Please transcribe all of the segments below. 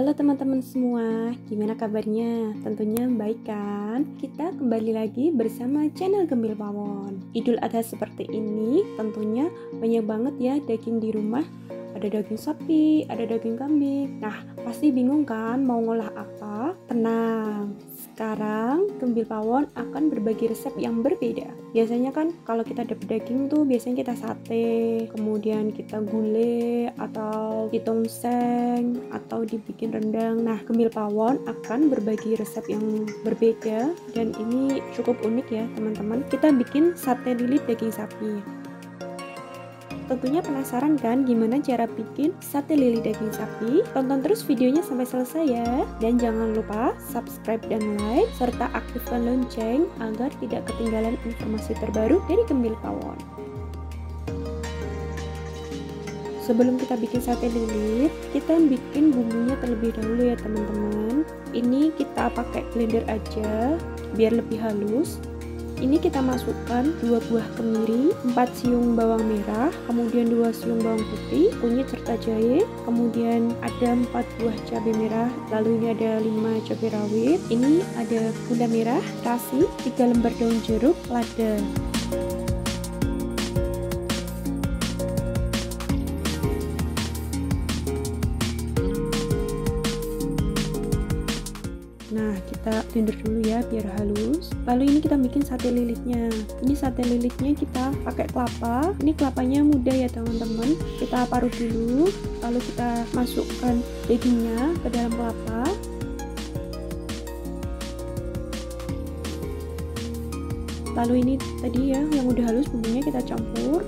Halo teman-teman semua, gimana kabarnya? Tentunya baik kan? Kita kembali lagi bersama channel Gembil Pawon. Idul Adha seperti ini tentunya banyak banget ya daging di rumah. Ada daging sapi, ada daging kambing. Nah, pasti bingung kan mau ngolah apa? Tenang, sekarang Gembil Pawon akan berbagi resep yang berbeda. Biasanya kan kalau kita dapat daging tuh biasanya kita sate, kemudian kita gulai atau ditongseng atau dibikin rendang. Nah, Gembil Pawon akan berbagi resep yang berbeda dan ini cukup unik ya teman-teman. Kita bikin sate lilit daging sapi. Tentunya penasaran kan gimana cara bikin sate lilit daging sapi? Tonton terus videonya sampai selesai ya. Dan jangan lupa subscribe dan like serta aktifkan lonceng agar tidak ketinggalan informasi terbaru dari Gembil Pawon. Sebelum kita bikin sate lilit, kita bikin bumbunya terlebih dahulu ya teman-teman. Ini kita pakai blender aja biar lebih halus. Ini kita masukkan 2 buah kemiri, 4 siung bawang merah, kemudian 2 siung bawang putih, kunyit serta jahe, kemudian ada 4 buah cabai merah, lalu ini ada 5 cabai rawit, ini ada gula merah, terasi, 3 lembar daun jeruk, lada. Nah, kita blender dulu ya biar halus. Lalu ini kita bikin sate lilitnya. Ini sate lilitnya kita pakai kelapa. Ini kelapanya mudah ya teman-teman. Kita parut dulu, lalu kita masukkan dagingnya ke dalam kelapa. Lalu ini tadi ya yang udah halus bumbunya kita campur.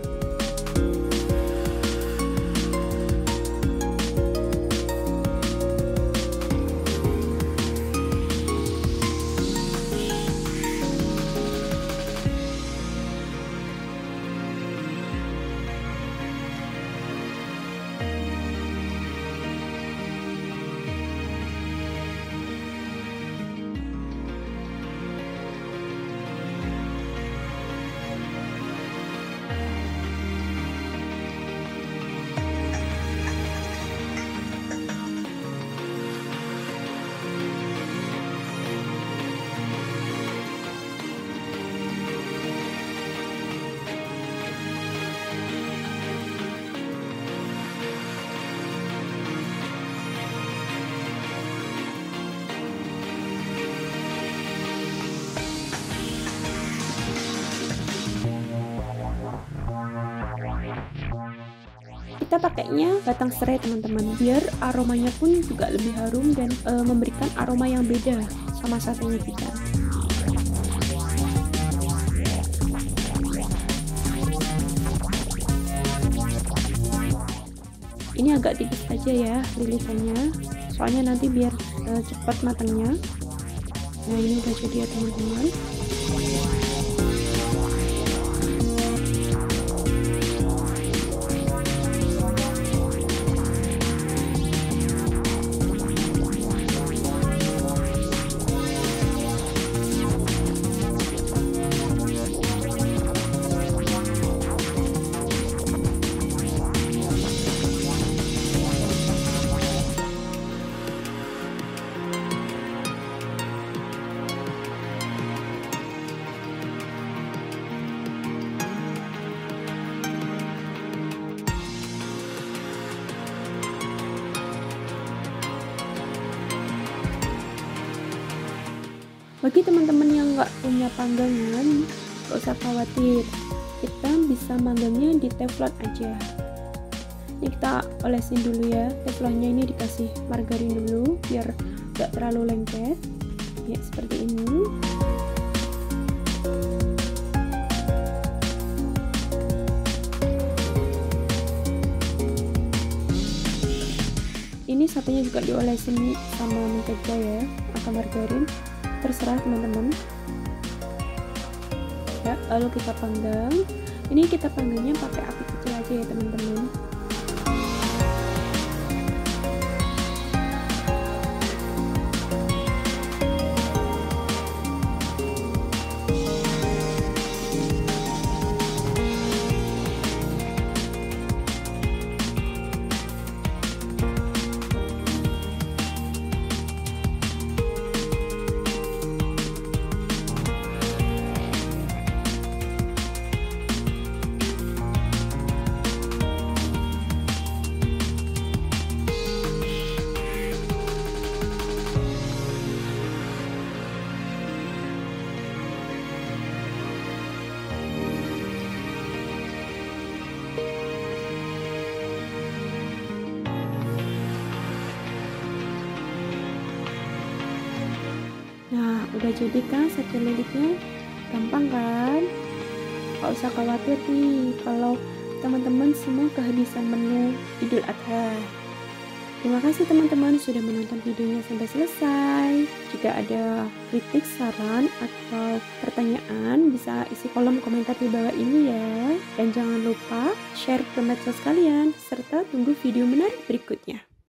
Kita pakainya batang serai teman-teman, biar aromanya pun juga lebih harum dan memberikan aroma yang beda sama satenya kita. Ini agak tipis aja ya lilitannya, soalnya nanti biar cepat matangnya. Nah, ini udah jadi ya teman-teman. Bagi teman-teman yang nggak punya panggangan, nggak usah khawatir, kita bisa manggangnya di teflon aja. Ini kita olesin dulu ya, teflonnya ini dikasih margarin dulu biar nggak terlalu lengket, ya seperti ini. Ini satenya juga diolesin sama mentega ya, atau margarin. Terserah teman-teman ya. Lalu kita panggang. Ini kita panggangnya pakai api kecil aja ya teman-teman. Udah jadi kan sate lilitnya? Gampang kan? Gak usah khawatir nih kalau teman-teman semua kehabisan menu Idul Adha. Terima kasih teman-teman sudah menonton videonya sampai selesai. Jika ada kritik, saran, atau pertanyaan, bisa isi kolom komentar di bawah ini ya. Dan jangan lupa share ke medsos kalian, serta tunggu video menarik berikutnya.